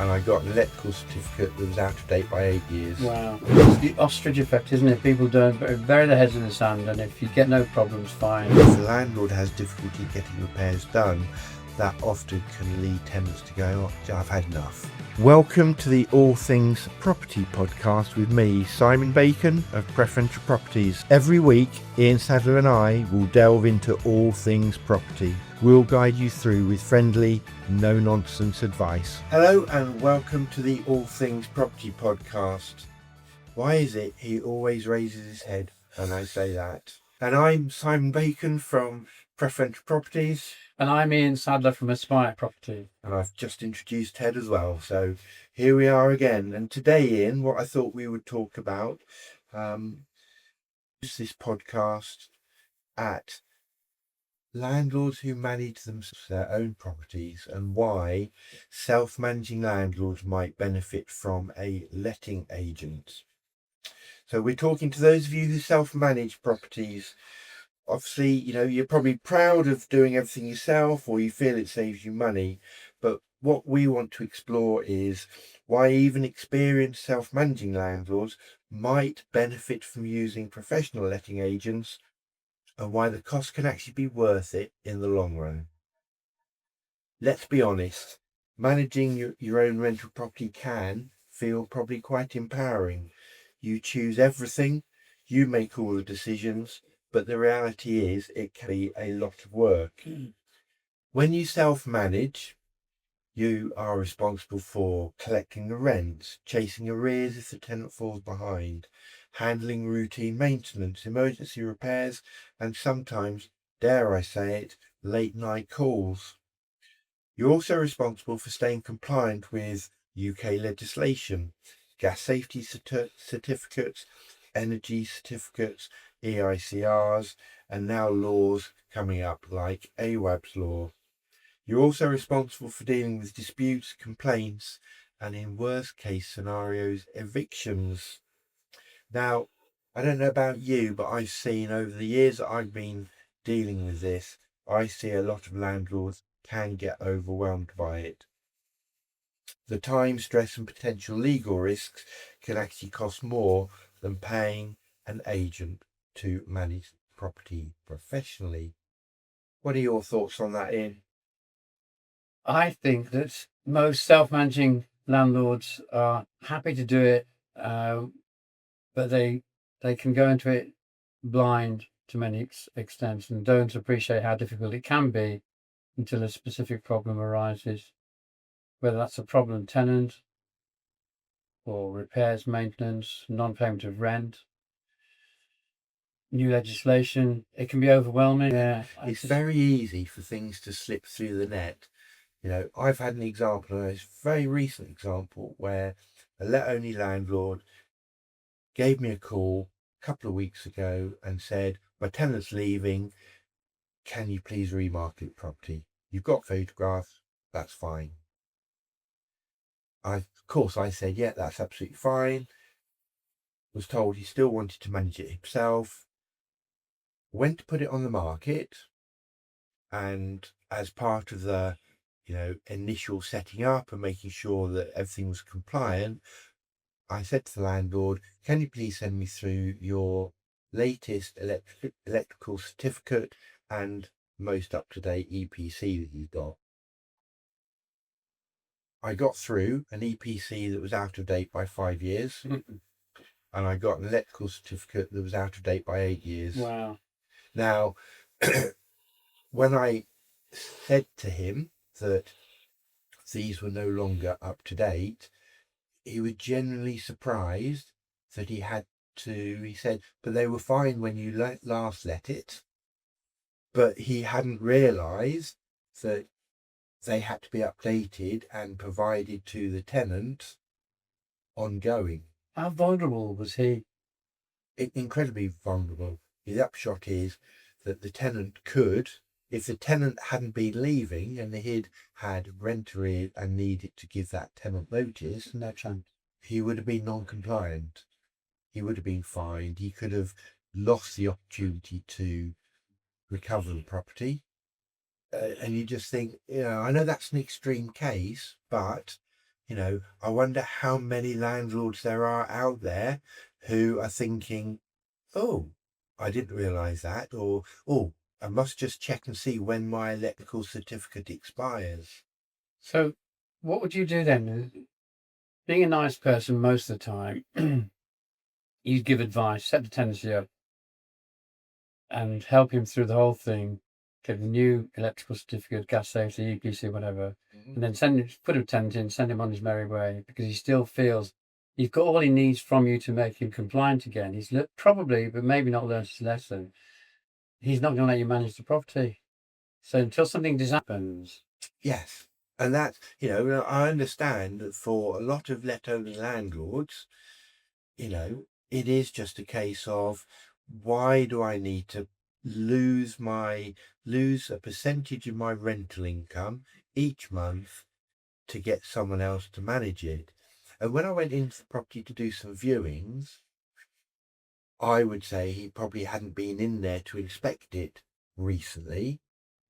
and I got an electrical certificate that was out of date by 8 years. Wow. It's the ostrich effect, isn't it? People don't bury their heads in the sand, and if you get no problems, fine. If the landlord has difficulty getting repairs done, that often can lead tenants to go, oh, I've had enough. Welcome to the All Things Property podcast with me, Simon Bacon of Preferential Properties. Every week, Ian Sadler and I will delve into all things property. We'll guide you through with friendly, no-nonsense advice. Hello and welcome to the All Things Property podcast. Why is it he always raises his head when I say that? And I'm Simon Bacon from Preferential Properties. And I'm Ian Sadler from Aspire Property. And I've just introduced Ted as well. So here we are again. And today, Ian, what I thought we would talk about is this podcast at landlords who manage themselves their own properties and why self-managing landlords might benefit from a letting agent. So we're talking to those of you who self-manage properties. Obviously, you know, you're probably proud of doing everything yourself, or you feel it saves you money. But what we want to explore is why even experienced self-managing landlords might benefit from using professional letting agents, and why the cost can actually be worth it in the long run. Let's be honest, managing your own rental property can feel probably quite empowering. You choose everything, you make all the decisions, but the reality is it can be a lot of work. When you self-manage, you are responsible for collecting the rent, chasing arrears if the tenant falls behind, handling routine maintenance, emergency repairs, and sometimes, dare I say it, late night calls. You're also responsible for staying compliant with UK legislation, gas safety certificates, energy certificates, EICRs, and now laws coming up like AWAB's law. You're also responsible for dealing with disputes, complaints, and in worst case scenarios, evictions. Now, I don't know about you, but I've seen over the years that I've been dealing with this, I see a lot of landlords can get overwhelmed by it. The time, stress, and potential legal risks can actually cost more than paying an agent to manage property professionally. What are your thoughts on that, Ian? I think that most self-managing landlords are happy to do it, but they can go into it blind to many extents and don't appreciate how difficult it can be until a specific problem arises, whether that's a problem tenant or repairs, maintenance, non-payment of rent, new legislation. It can be overwhelming. Yeah, it's very easy for things to slip through the net. You know, I've had an example, a very recent example, where a let-only landlord gave me a call a couple of weeks ago and said, my tenant's leaving, can you please remarket the property? You've got photographs, that's fine. Of course, I said, yeah, that's absolutely fine. Was told he still wanted to manage it himself. Went to put it on the market, and as part of the initial setting up and making sure that everything was compliant, I said to the landlord, can you please send me through your latest electrical certificate and most up-to-date EPC that you've got? I got through an EPC that was out of date by 5 years, and I got an electrical certificate that was out of date by 8 years. Wow. Now, when I said to him that these were no longer up to date, he was genuinely surprised that he said, but they were fine when you last let it. But he hadn't realised that they had to be updated and provided to the tenant ongoing. How vulnerable was he? Incredibly vulnerable. The upshot is that the tenant could, if the tenant hadn't been leaving and he'd had rent arrears and needed to give that tenant notice, No chance. He would have been non-compliant. He would have been fined. He could have lost the opportunity to recover the property. And you just think, I know that's an extreme case, but I wonder how many landlords there are out there who are thinking, oh, I didn't realise that, or oh, I must just check and see when my electrical certificate expires. So, what would you do then? Being a nice person most of the time, you'd give advice, set the tenancy up, and help him through the whole thing, get a new electrical certificate, gas safety, EPC, whatever, and then put a tenant in, send him on his merry way, because he still feels he's got all he needs from you to make him compliant again. He's probably, but maybe not learned his lesson. He's not going to let you manage the property. So until something happens, Yes. And that, I understand that for a lot of let-only landlords, it is just a case of, why do I need to lose a percentage of my rental income each month to get someone else to manage it? And when I went into the property to do some viewings, I would say he probably hadn't been in there to inspect it recently,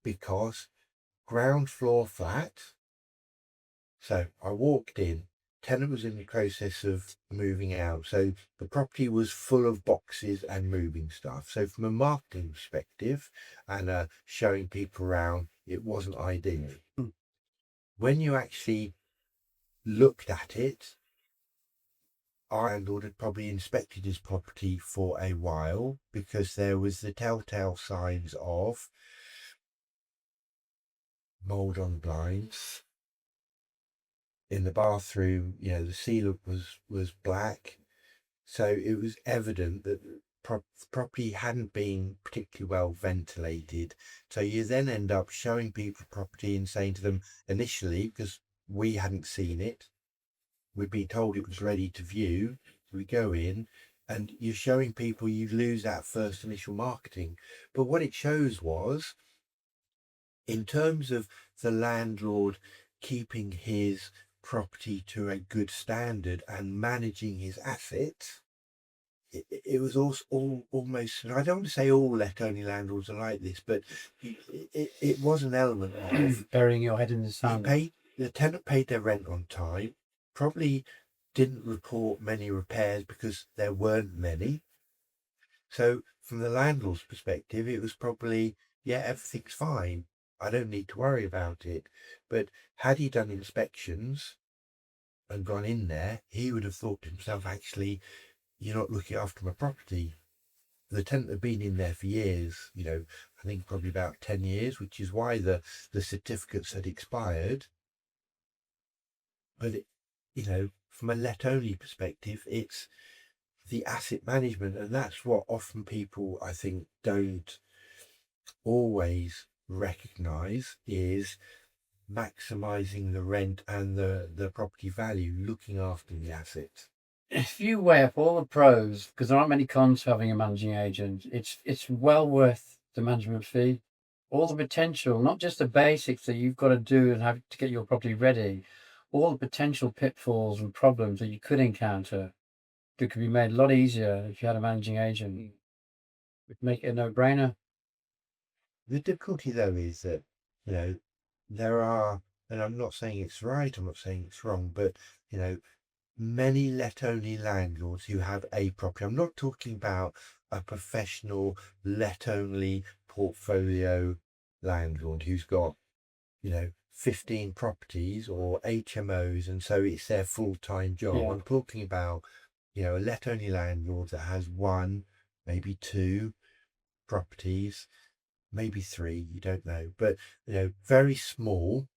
because ground floor flat. So I walked in, tenant was in the process of moving out. So the property was full of boxes and moving stuff. So from a marketing perspective and showing people around, it wasn't ideal. When you actually looked at it, our landlord had probably inspected his property for a while, because there was the telltale signs of mold on blinds. In the bathroom, the sealant was black. So it was evident that the property hadn't been particularly well ventilated. So you then end up showing people property and saying to them initially, because we hadn't seen it, we'd been told it was ready to view, we go in, and you're showing people, you lose that first initial marketing. But what it shows was, in terms of the landlord keeping his property to a good standard and managing his assets, it was also almost, and I don't want to say all let-only landlords are like this, but it was an element of burying your head in the sand. The tenant paid their rent on time, probably didn't report many repairs because there weren't many. So from the landlord's perspective, it was probably, yeah, everything's fine, I don't need to worry about it. But had he done inspections and gone in there, he would have thought to himself, actually, you're not looking after my property. The tenant had been in there for years, I think probably about 10 years, which is why the certificates had expired. But, from a let-only perspective, it's the asset management. And that's what often people, I think, don't always recognise, is maximising the rent and the property value, looking after the asset. If you weigh up all the pros, because there aren't many cons to having a managing agent, it's well worth the management fee. All the potential, not just the basics that you've got to do and have to get your property ready, all the potential pitfalls and problems that you could encounter that could be made a lot easier if you had a managing agent. It would make it a no-brainer. The difficulty, though, is that, there are, and I'm not saying it's right, I'm not saying it's wrong, but, many let-only landlords who have a property. I'm not talking about a professional let-only portfolio landlord who's got, 15 properties or HMOs, and so it's their full-time job. Yeah. I'm talking about, a let-only landlord that has one, maybe two properties, maybe three, you don't know, but, very small.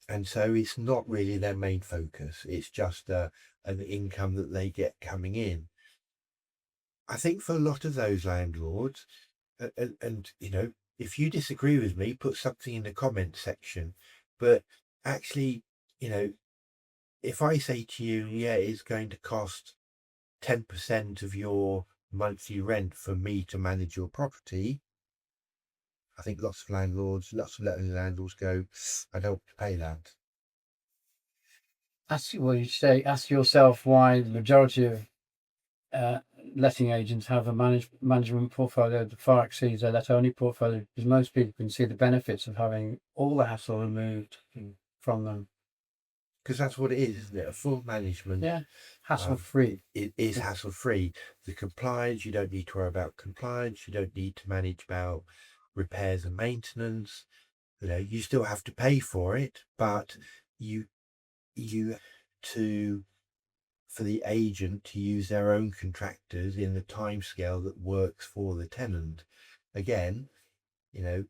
And so it's not really their main focus. It's just an income that they get coming in. I think for a lot of those landlords, and if you disagree with me, put something in the comment section. But actually, if I say to you, yeah, it's going to cost 10% of your monthly rent for me to manage your property, I think lots of letting landlords go, I don't pay that. Ask yourself why the majority of letting agents have a management portfolio that far exceeds their let-only portfolio, because most people can see the benefits of having all the hassle removed from them. because that's what it is, isn't it? A full management. Yeah, hassle free. It is hassle free. The compliance, you don't need to worry about compliance. You don't need to manage about repairs and maintenance. You still have to pay for it, but you to for the agent to use their own contractors in the timescale that works for the tenant. Again, you know,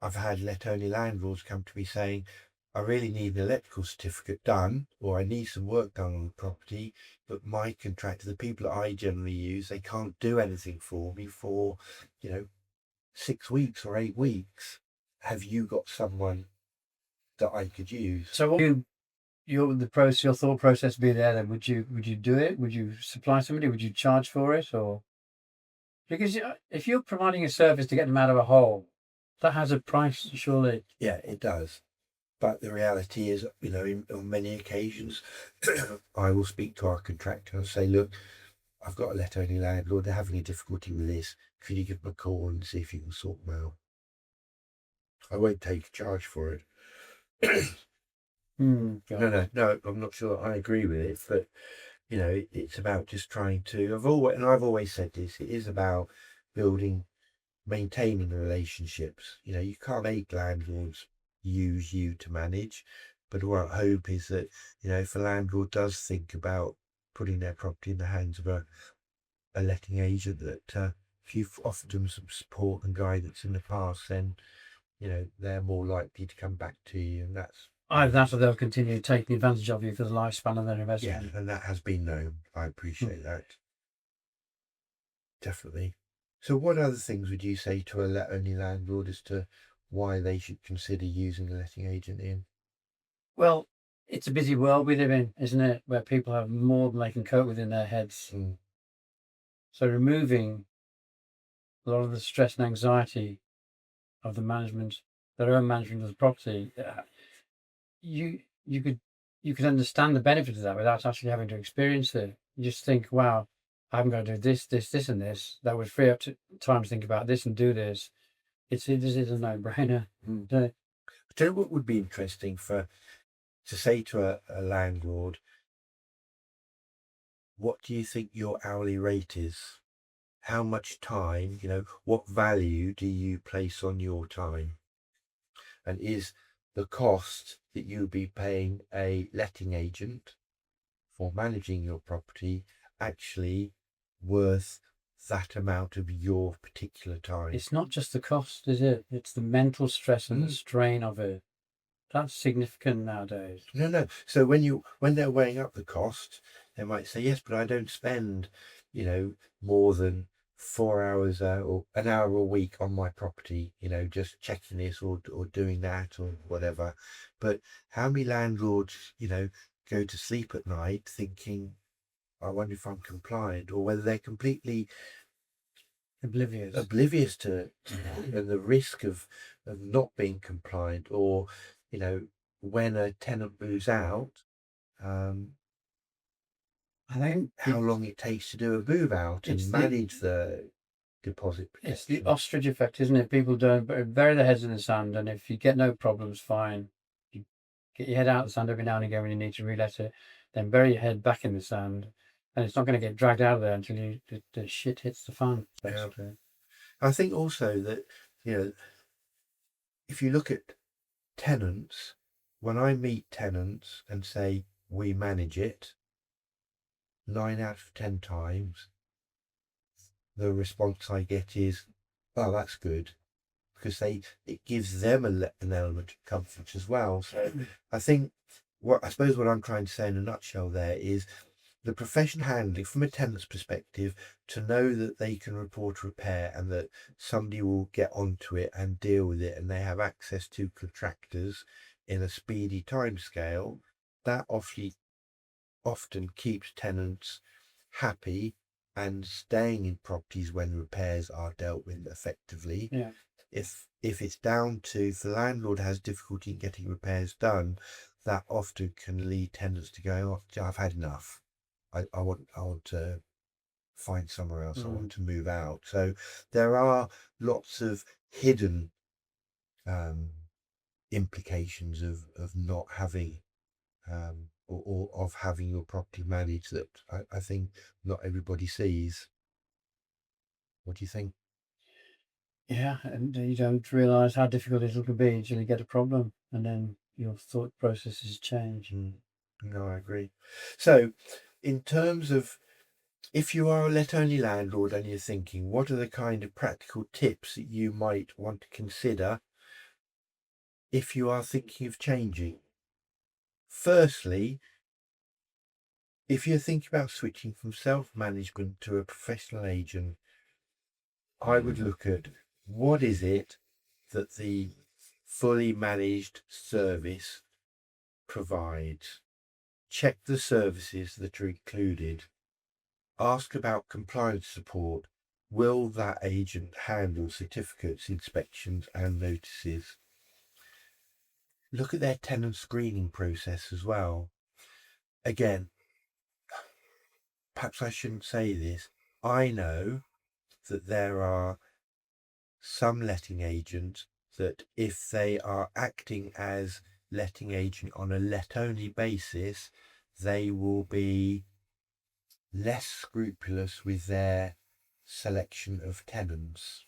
I've had let-only landlords come to me saying, I really need an electrical certificate done, or I need some work done on the property, but my contractor, the people that I generally use, they can't do anything for me for, 6 weeks or 8 weeks. Have you got someone that I could use? So what your thought process be there then? Would you do it? Would you supply somebody? Would you charge for it? Or because if you're providing a service to get them out of a hole, that has a price, surely. Yeah, it does. But the reality is, on many occasions, I will speak to our contractor and say, look, I've got a let-only landlord, they're having a difficulty with this. Could you give them a call and see if you can sort them out? I won't take a charge for it. No, I'm not sure I agree with it, but it's about just trying to. I've always said this. It is about building, maintaining relationships. You can't make landlords use you to manage, but what I hope is that if a landlord does think about putting their property in the hands of a letting agent, that if you've offered them some support and guidance in the past, then they're more likely to come back to you, and that's Either that or they'll continue taking advantage of you for the lifespan of their yeah, investment. and that has been known. I appreciate that. Definitely. So what other things would you say to a let-only landlord as to why they should consider using a letting agent in? Well, it's a busy world we live in, isn't it? Where people have more than they can cope with in their heads. Mm. So removing a lot of the stress and anxiety of their own management of the property, you could understand the benefit of that without actually having to experience it. You just think, wow, I'm going to do this, this, this, and this. That would free up time to think about this and do this. This is a no-brainer. Mm. Do you know what would be interesting to say to a landlord, what do you think your hourly rate is? How much time, what value do you place on your time? And is the cost that you'll be paying a letting agent for managing your property actually worth that amount of your particular time? It's not just the cost, is it? It's the mental stress and the strain of it. That's significant nowadays. No. So when they're weighing up the cost, they might say, yes, but I don't spend, more than 4 hours or an hour a week on my property, just checking this or doing that or whatever. But how many landlords, go to sleep at night thinking, I wonder if I'm compliant, or whether they're completely oblivious to and the risk of not being compliant, or when a tenant moves out, I think how long it takes to do a move out and manage the deposit protection. It's the ostrich effect, isn't it? People don't bury their heads in the sand, and if you get no problems, fine. You get your head out of the sand every now and again when you need to relet it, then bury your head back in the sand, and it's not going to get dragged out of there until the shit hits the fan. Basically. I think also that if you look at tenants, when I meet tenants and say we manage it, 9 out of 10 times the response I get is, "Oh, that's good," because it gives them an element of comfort as well. So I think what I'm trying to say in a nutshell there is the professional handling from a tenant's perspective, to know that they can report a repair and that somebody will get onto it and deal with it, and they have access to contractors in a speedy timescale, that often keeps tenants happy and staying in properties when repairs are dealt with effectively. Yeah. If it's down to, if the landlord has difficulty in getting repairs done, that often can lead tenants to go, "Oh, I've had enough. I want to find somewhere else. I want to move out." So there are lots of hidden implications of not having or of having your property managed that I think not everybody sees. What do you think? Yeah, and you don't realise how difficult it can be until you get a problem, and then your thought processes change. No, I agree. So, in terms of if you are a let-only landlord and you're thinking, what are the kind of practical tips that you might want to consider if you are thinking of changing? Firstly, if you're thinking about switching from self-management to a professional agent, I would look at what is it that the fully managed service provides. Check the services that are included. Ask about compliance support. Will that agent handle certificates, inspections, and notices? Look at their tenant screening process as well. Again, perhaps I shouldn't say this. I know that there are some letting agents that, if they are acting as letting agent on a let only basis, they will be less scrupulous with their selection of tenants.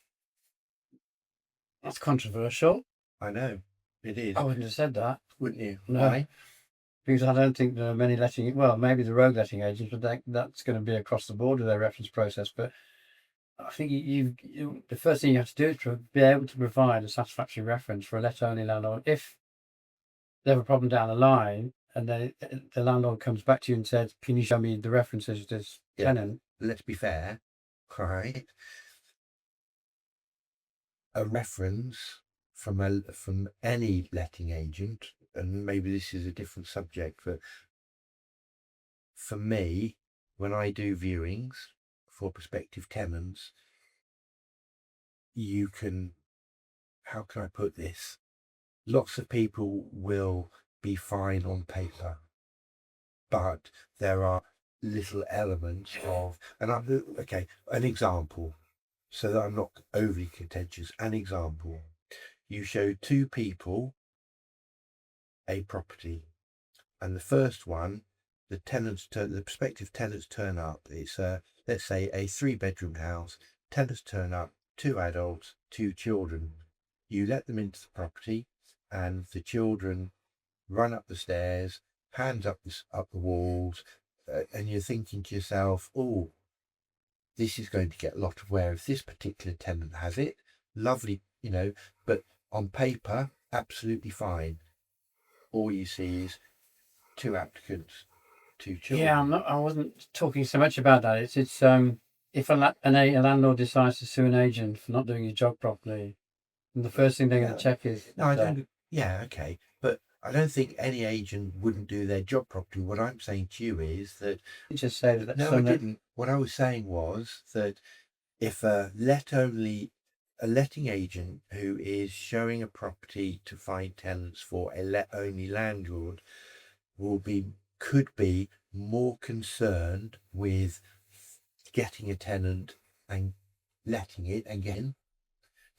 That's controversial. I know it is. I wouldn't have said that. Wouldn't you? No. Why? Because I don't think there are many letting, well, maybe the rogue letting agents, but that's going to be across the board with their reference process. But I think the first thing you have to do is to be able to provide a satisfactory reference for a let-only landlord. If they have a problem down the line and the landlord comes back to you and says, "Can you show me the references to this tenant?" Let's be fair, right? A reference from any letting agent, and maybe this is a different subject, but for me, when I do viewings for prospective tenants, you can, how can I put this? Lots of people will be fine on paper, but there are little elements of, and okay, an example, so that I'm not overly contentious. An example, you show two people a property, and the first one, the prospective tenants turn up. It's let's say a 3-bedroom house. Tenants turn up, 2 adults, 2 children. You let them into the property, and the children run up the stairs, hands up the walls, and you're thinking to yourself, "Oh, this is going to get a lot of wear if this particular tenant has it. Lovely, but on paper, absolutely fine. All you see is 2 applicants, 2 children." Yeah, I wasn't talking so much about that. It's if a landlord decides to sue an agent for not doing his job properly, and the first thing they're going to check is No, I don't. Yeah, okay, but I don't think any agent wouldn't do their job properly. What I'm saying to you is that just say that. no, I didn't. What I was saying was that if a letting agent who is showing a property to find tenants for a let only landlord could be more concerned with getting a tenant and letting it and getting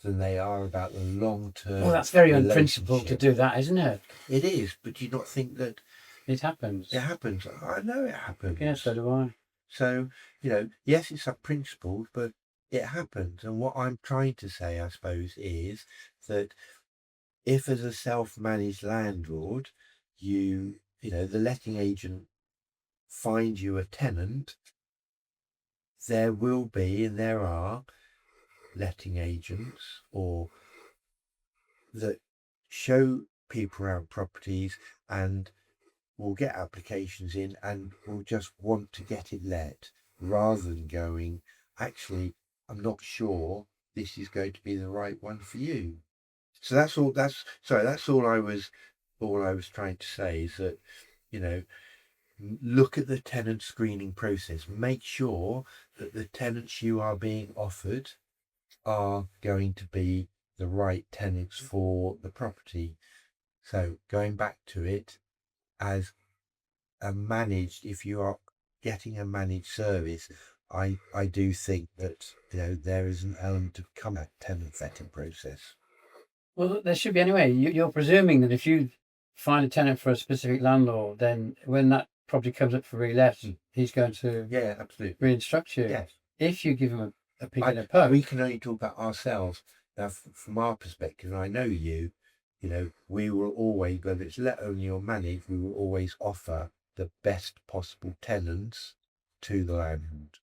than they are about the long term. Well, that's very unprincipled to do that, isn't it? It is, but do you not think that it happens? It happens. I know it happens. Yeah, so do I. So, yes, it's unprincipled, but it happens. And what I'm trying to say, I suppose, is that if as a self-managed landlord, the letting agent find you a tenant, there will be, and there are letting agents or that show people around properties and will get applications in and will just want to get it let rather than going, actually, I'm not sure this is going to be the right one for you. So that's all I was trying to say is that, look at the tenant screening process. Make sure that the tenants you are being offered are going to be the right tenants for the property. So going back to it, as if you are getting a managed service, I do think that there is an element of tenant vetting process. Well, there should be anyway. You're presuming that if you find a tenant for a specific landlord, then when that property comes up for relet, he's going to Yeah, absolutely. re-instruct you. Yes. If you give him a peek and a poke. We can only talk about ourselves. Now, from our perspective, and I know you know, we will always, whether it's let only or manage, we will always offer the best possible tenants to the landlord.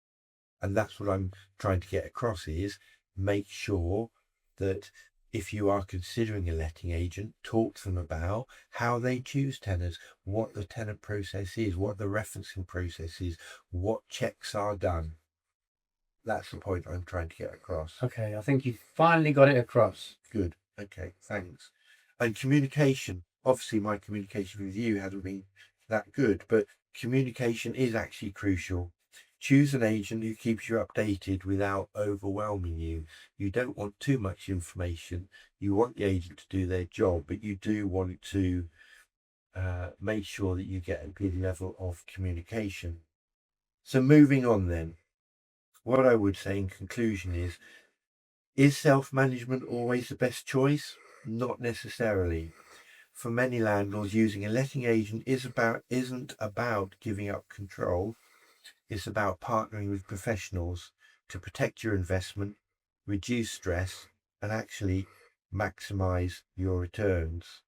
And that's what I'm trying to get across, is make sure that if you are considering a letting agent, talk to them about how they choose tenants, what the tenant process is, what the referencing process is, what checks are done. That's the point I'm trying to get across. Okay, I think you finally got it across. Good. Okay, thanks. And communication. Obviously, my communication with you hasn't been that good, but communication is actually crucial. Choose an agent who keeps you updated without overwhelming you. You don't want too much information. You want the agent to do their job, but you do want to make sure that you get a good level of communication. So moving on then, what I would say in conclusion is self-management always the best choice? Not necessarily. For many landlords, using a letting agent isn't about giving up control. It's about partnering with professionals to protect your investment, reduce stress, and actually maximize your returns.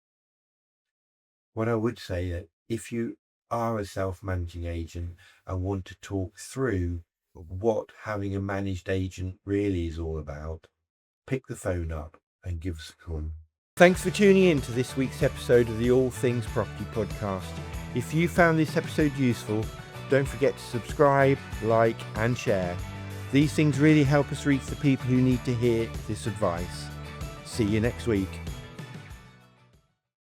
What I would say that if you are a self-managing agent and want to talk through what having a managed agent really is all about, pick the phone up and give us a call. Thanks for tuning in to this week's episode of the All Things Property Podcast. If you found this episode useful, don't forget to subscribe, like, and share. These things really help us reach the people who need to hear this advice. See you next week.